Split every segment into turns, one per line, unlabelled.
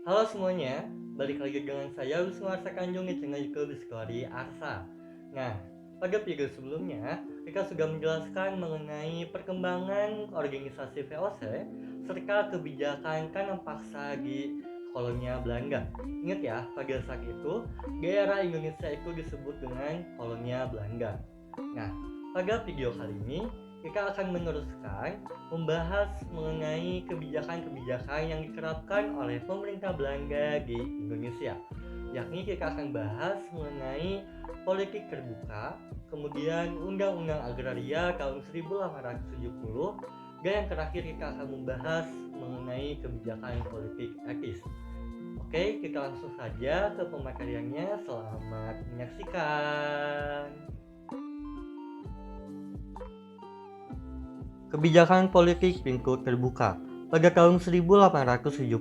Halo semuanya, balik lagi dengan saya Wisnu Arsa Kanjung di channel YouTube Discovery Arsa. Nah, pada video sebelumnya kita sudah menjelaskan mengenai perkembangan organisasi VOC serta kebijakan tanam paksa di kolonial Belanda. Ingat ya, pada saat itu daerah Indonesia itu disebut dengan kolonial Belanda. Nah, pada video kali ini kita akan meneruskan membahas mengenai kebijakan-kebijakan yang diterapkan oleh pemerintah Belanda di Indonesia. Yakni kita akan bahas mengenai politik terbuka, kemudian Undang-Undang Agraria tahun 1870, dan yang terakhir kita akan membahas mengenai kebijakan politik etis. Oke, kita langsung saja ke pemateriannya. Selamat menyaksikan. Kebijakan politik pintu terbuka. Pada tahun 1870,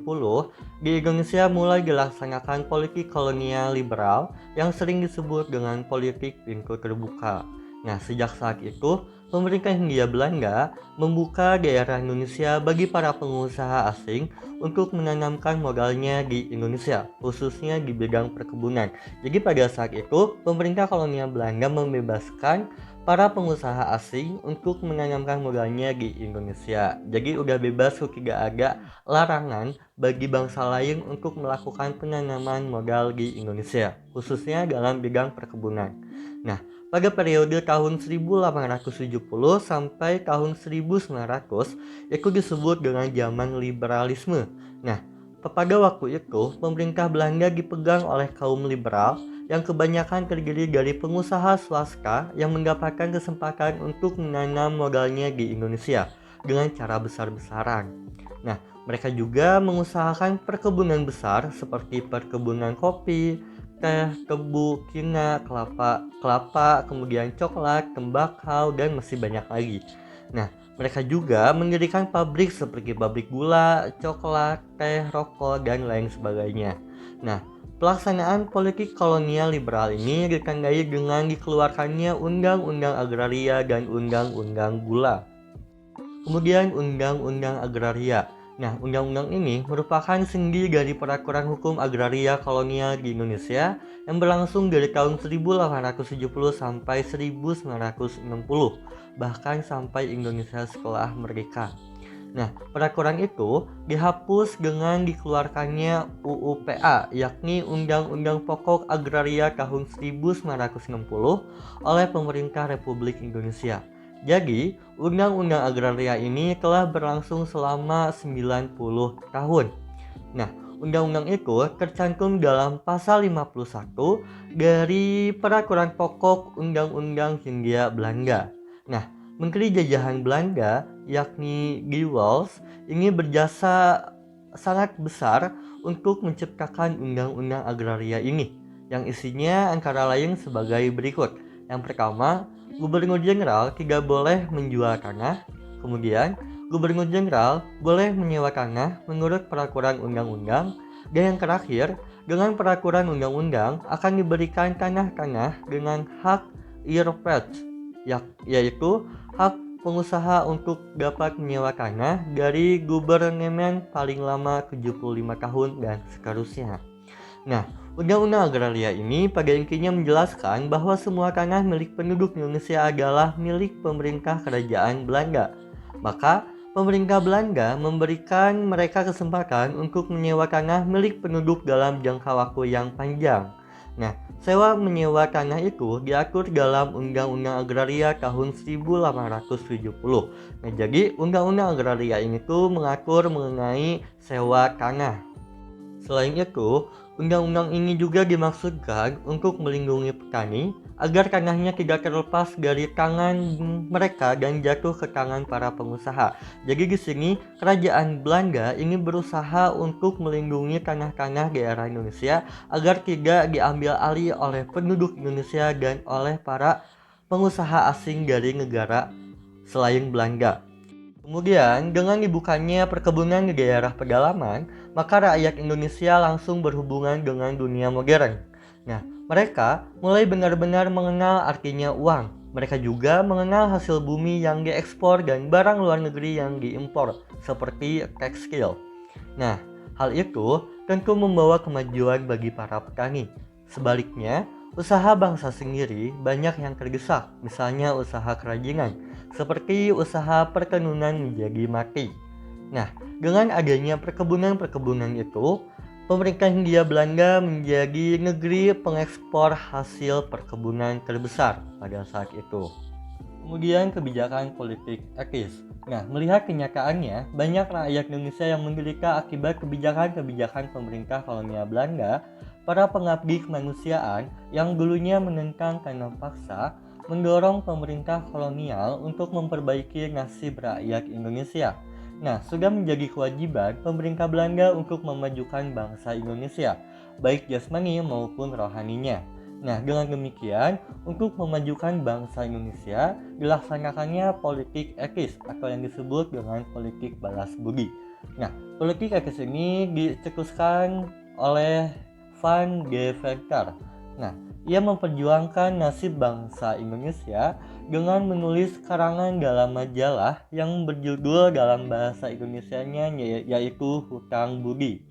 di Indonesia mulai dilaksanakan politik kolonial liberal yang sering disebut dengan politik pintu terbuka. Nah, sejak saat itu, pemerintah Hindia Belanda membuka daerah Indonesia bagi para pengusaha asing untuk menanamkan modalnya di Indonesia, khususnya di bidang perkebunan. Jadi pada saat itu, pemerintah kolonial Belanda membebaskan para pengusaha asing untuk menanamkan modalnya di Indonesia. Jadi udah bebas, tidak ada larangan bagi bangsa lain untuk melakukan penanaman modal di Indonesia, khususnya dalam bidang perkebunan. Nah, pada periode tahun 1870 sampai tahun 1900 itu disebut dengan zaman liberalisme. Nah, pada waktu itu pemerintah Belanda dipegang oleh kaum liberal yang kebanyakan terdiri dari pengusaha swasta yang mendapatkan kesempatan untuk menanam modalnya di Indonesia dengan cara besar-besaran. Nah, mereka juga mengusahakan perkebunan besar seperti perkebunan kopi, teh, tebu, kina, kelapa, kemudian coklat, tembakau, dan masih banyak lagi. Nah, mereka juga mendirikan pabrik seperti pabrik gula, coklat, teh, rokok, dan lain sebagainya. Nah, pelaksanaan politik kolonial liberal ini ditandai dengan dikeluarkannya Undang-Undang Agraria dan Undang-Undang Gula. Kemudian Undang-Undang Agraria. Nah, undang-undang ini merupakan sendi dari peraturan hukum agraria kolonial di Indonesia yang berlangsung dari tahun 1870 sampai 1960, bahkan sampai Indonesia setelah merdeka. Nah, peraturan itu dihapus dengan dikeluarkannya UUPA, yakni Undang-Undang Pokok Agraria tahun 1960 oleh Pemerintah Republik Indonesia. Jadi, Undang-Undang Agraria ini telah berlangsung selama 90 tahun. Nah, undang-undang itu tercantum dalam pasal 51 dari Peraturan Pokok Undang-Undang Hindia Belanda. Nah, Menteri Jajahan Belanda yakni Guy Wals ini berjasa sangat besar untuk menciptakan undang-undang agraria ini yang isinya antara lain sebagai berikut. Yang pertama, Gubernur Jenderal tidak boleh menjual tanah. Kemudian, Gubernur Jenderal boleh menyewa tanah menurut peraturan undang-undang. Dan yang terakhir, dengan peraturan undang-undang akan diberikan tanah-tanah dengan hak irpet, yaitu hak pengusaha untuk dapat menyewa tanah dari gubernemen paling lama 75 tahun dan seterusnya. Nah, Undang-Undang Agraria ini pada intinya menjelaskan bahwa semua tanah milik penduduk Indonesia adalah milik pemerintah kerajaan Belanda. Maka, pemerintah Belanda memberikan mereka kesempatan untuk menyewa tanah milik penduduk dalam jangka waktu yang panjang. Nah, sewa menyewa tanah itu diatur dalam Undang-Undang Agraria tahun 1870. Nah, jadi Undang-Undang Agraria ini tuh mengatur mengenai sewa tanah. Selain itu, undang-undang ini juga dimaksudkan untuk melindungi petani agar tanahnya tidak terlepas dari tangan mereka dan jatuh ke tangan para pengusaha. Jadi di sini kerajaan Belanda ini berusaha untuk melindungi tanah-tanah daerah Indonesia agar tidak diambil alih oleh penduduk Indonesia dan oleh para pengusaha asing dari negara selain Belanda. Kemudian, dengan dibukanya perkebunan di daerah pedalaman, maka rakyat Indonesia langsung berhubungan dengan dunia modern. Nah, mereka mulai benar-benar mengenal artinya uang. Mereka juga mengenal hasil bumi yang diekspor dan barang luar negeri yang diimpor, seperti tekstil. Nah, Hal itu tentu membawa kemajuan bagi para petani. Sebaliknya, usaha bangsa sendiri banyak yang terdesak, misalnya usaha kerajinan, seperti usaha perkebunan menjadi mati. Nah, dengan adanya perkebunan-perkebunan itu, pemerintah Hindia Belanda menjadi negeri pengekspor hasil perkebunan terbesar pada saat itu. Kemudian kebijakan politik etis. Nah, melihat kenyataannya, banyak rakyat Indonesia yang menderita akibat kebijakan-kebijakan pemerintah kolonial Belanda. Para pengabdi kemanusiaan yang dulunya menentang tanam paksa mendorong pemerintah kolonial untuk memperbaiki nasib rakyat Indonesia. Nah, sudah menjadi kewajiban pemerintah Belanda untuk memajukan bangsa Indonesia, baik jasmani maupun rohaninya. Nah, dengan demikian, untuk memajukan bangsa Indonesia, dilaksanakannya politik etis atau yang disebut dengan politik balas budi. Nah, politik etis ini dicetuskan oleh Van Deventer. Nah, ia memperjuangkan nasib bangsa Indonesia dengan menulis karangan dalam majalah yang berjudul dalam bahasa Indonesianya yaitu Hutang Budi.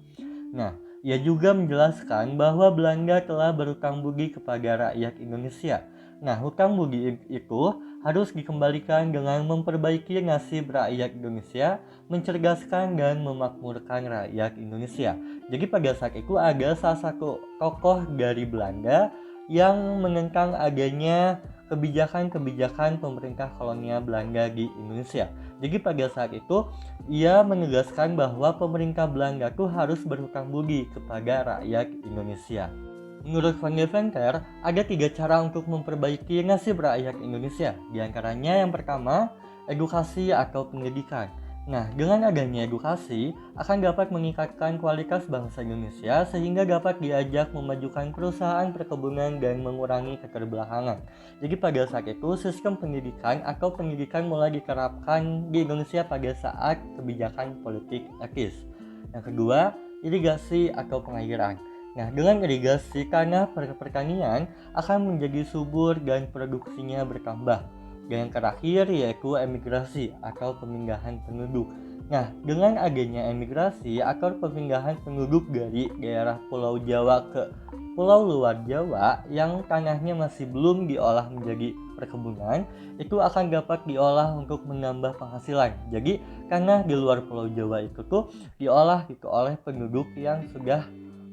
Nah, ia juga menjelaskan bahwa Belanda telah berhutang budi kepada rakyat Indonesia. Nah, hutang budi itu harus dikembalikan dengan memperbaiki nasib rakyat Indonesia, mencerdaskan dan memakmurkan rakyat Indonesia. Jadi pada saat itu ada salah satu tokoh dari Belanda yang menentang adanya kebijakan-kebijakan pemerintah kolonial Belanda di Indonesia. Jadi pada saat itu ia menegaskan bahwa pemerintah Belanda itu harus berhutang budi kepada rakyat Indonesia. Menurut Van Deventer, ada 3 cara untuk memperbaiki nasib rakyat Indonesia. Di antaranya yang pertama, edukasi atau pendidikan. Nah, dengan adanya edukasi akan dapat meningkatkan kualitas bangsa Indonesia sehingga dapat diajak memajukan perusahaan perkebunan dan mengurangi keterbelakangan. Jadi pada saat itu sistem pendidikan atau pendidikan mulai diterapkan di Indonesia pada saat kebijakan politik etis. Yang kedua, irigasi atau pengairan. Nah, dengan irigasi tanah pertanian akan menjadi subur dan produksinya bertambah. Dan yang terakhir yaitu emigrasi atau pemindahan penduduk. Nah, dengan adanya emigrasi atau pemindahan penduduk dari daerah Pulau Jawa ke pulau luar Jawa yang tanahnya masih belum diolah menjadi perkebunan, itu akan dapat diolah untuk menambah penghasilan. Jadi, tanah di luar Pulau Jawa itu tuh diolah gitu oleh penduduk yang sudah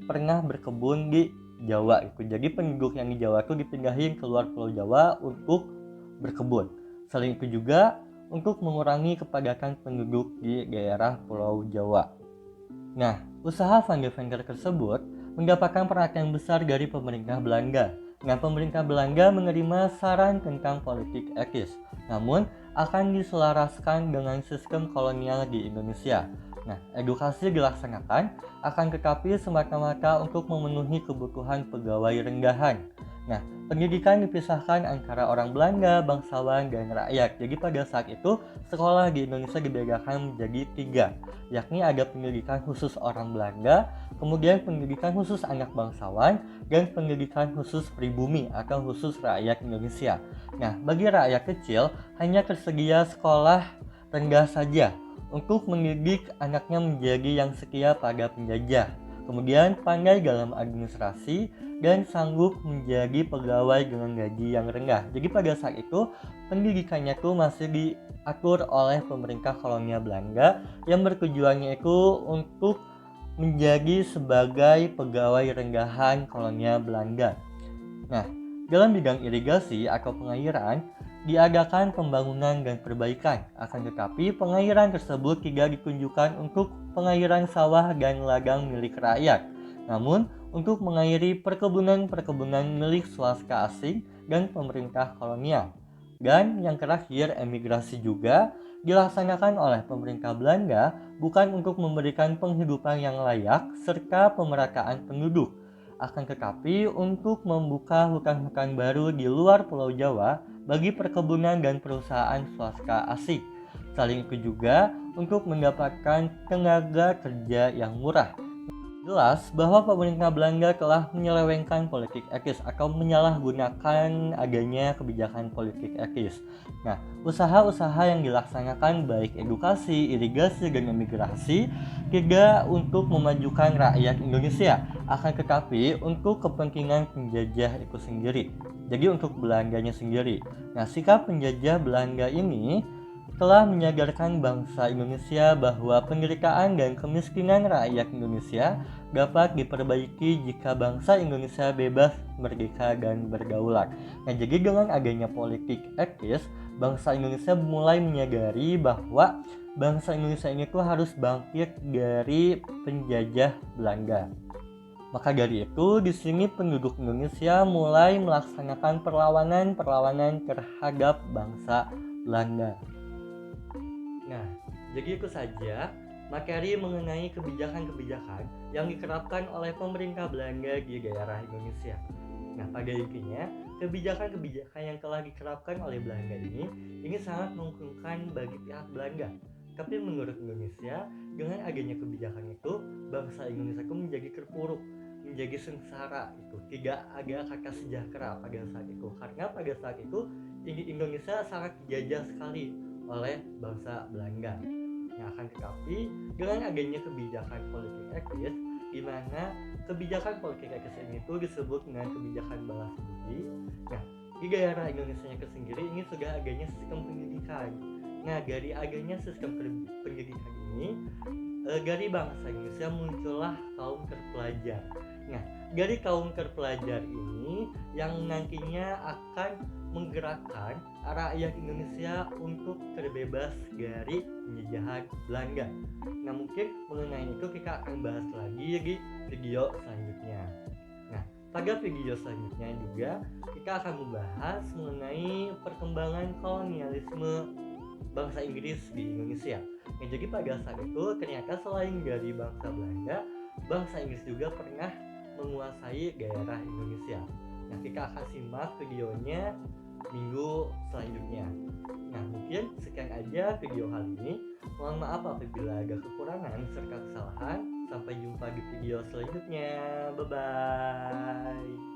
pernah berkebun di Jawa itu. Jadi penduduk yang di Jawa itu dipindahin ke luar Pulau Jawa untuk berkebun. Selain itu juga untuk mengurangi kepadatan penduduk di daerah Pulau Jawa. Nah, usaha Van Deventer tersebut mendapatkan perhatian besar dari pemerintah Belanda. Nah, pemerintah Belanda menerima saran tentang politik etis, namun akan diselaraskan dengan sistem kolonial di Indonesia. Nah, edukasi dilaksanakan akan tetapi semata-mata untuk memenuhi kebutuhan pegawai rendahan. Nah, pendidikan dipisahkan antara orang Belanda, bangsawan, dan rakyat. Jadi pada saat itu, sekolah di Indonesia dibedakan menjadi 3, yakni ada pendidikan khusus orang Belanda, kemudian pendidikan khusus anak bangsawan, dan pendidikan khusus pribumi atau khusus rakyat Indonesia. Nah, bagi rakyat kecil, hanya tersedia sekolah rendah saja untuk mendidik anaknya menjadi yang setia pada penjajah. Kemudian pandai dalam administrasi dan sanggup menjadi pegawai dengan gaji yang rendah. Jadi pada saat itu pendidikannya itu masih diatur oleh pemerintah kolonial Belanda yang bertujuannya itu untuk menjadi sebagai pegawai rendahan kolonial Belanda. Nah, dalam bidang irigasi atau pengairan diadakan pembangunan dan perbaikan. Akan tetapi pengairan tersebut tidak ditunjukkan untuk pengairan sawah dan ladang milik rakyat, namun untuk mengairi perkebunan-perkebunan milik swasta asing dan pemerintah kolonial. Dan yang terakhir, emigrasi juga dilaksanakan oleh pemerintah Belanda bukan untuk memberikan penghidupan yang layak serta pemerataan penduduk, akan tetapi untuk membuka hutan-hutan baru di luar Pulau Jawa bagi perkebunan dan perusahaan swasta asing. Selain itu juga untuk mendapatkan tenaga kerja yang murah. Jelas bahwa pemerintah Belanda telah menyelewengkan politik etis atau menyalahgunakan adanya kebijakan politik etis. Nah, usaha-usaha yang dilaksanakan baik edukasi, irigasi, dan imigrasi tidak untuk memajukan rakyat Indonesia, akan tetapi untuk kepentingan penjajah itu sendiri. Jadi untuk Belandanya sendiri. Nah, sikap penjajah Belanda ini telah menyadarkan bangsa Indonesia bahwa penderitaan dan kemiskinan rakyat Indonesia dapat diperbaiki jika bangsa Indonesia bebas, merdeka, dan berdaulat. Nah, jadi dengan adanya politik etis, bangsa Indonesia mulai menyadari bahwa bangsa Indonesia ini tuh harus bangkit dari penjajah Belanda. Maka dari itu, di sini penduduk Indonesia mulai melaksanakan perlawanan-perlawanan terhadap bangsa Belanda. Nah, jadi itu saja materi mengenai kebijakan-kebijakan yang diterapkan oleh pemerintah Belanda di daerah Indonesia. Nah, pada intinya, kebijakan-kebijakan yang telah diterapkan oleh Belanda ini sangat menguntungkan bagi pihak Belanda. Tapi menurut Indonesia, dengan adanya kebijakan itu, bangsa Indonesia itu menjadi terpuruk, menjadi sengsara, itu tidak ada kata sejahtera pada saat itu. Karena pada saat itu Indonesia sangat dijajah sekali oleh bangsa Belanda. Nah, akan tetapi dengan adanya kebijakan politik etis, di mana kebijakan politik etis ini itu disebut dengan kebijakan balas budi. Nah, di daerah Indonesia itu sendiri ini sudah adanya sistem pendidikan. Nah, dari adanya sistem pendidikan ini, dari bangsa Indonesia muncullah kaum terpelajar. Nah, dari kaum terpelajar ini yang nantinya akan menggerakkan rakyat Indonesia untuk terbebas dari penjajahan Belanda. Nah, mungkin mengenai itu kita akan bahas lagi di video selanjutnya. Nah, pada video selanjutnya juga kita akan membahas mengenai perkembangan kolonialisme bangsa Inggris di Indonesia. Nah, jadi pada saat itu ternyata selain dari bangsa Belanda, bangsa Inggris juga pernah menguasai daerah Indonesia. Nah, kita akan simak videonya minggu selanjutnya. Nah, mungkin sekian aja video kali ini. Mohon maaf apabila ada kekurangan serta kesalahan. Sampai jumpa di video selanjutnya. Bye bye.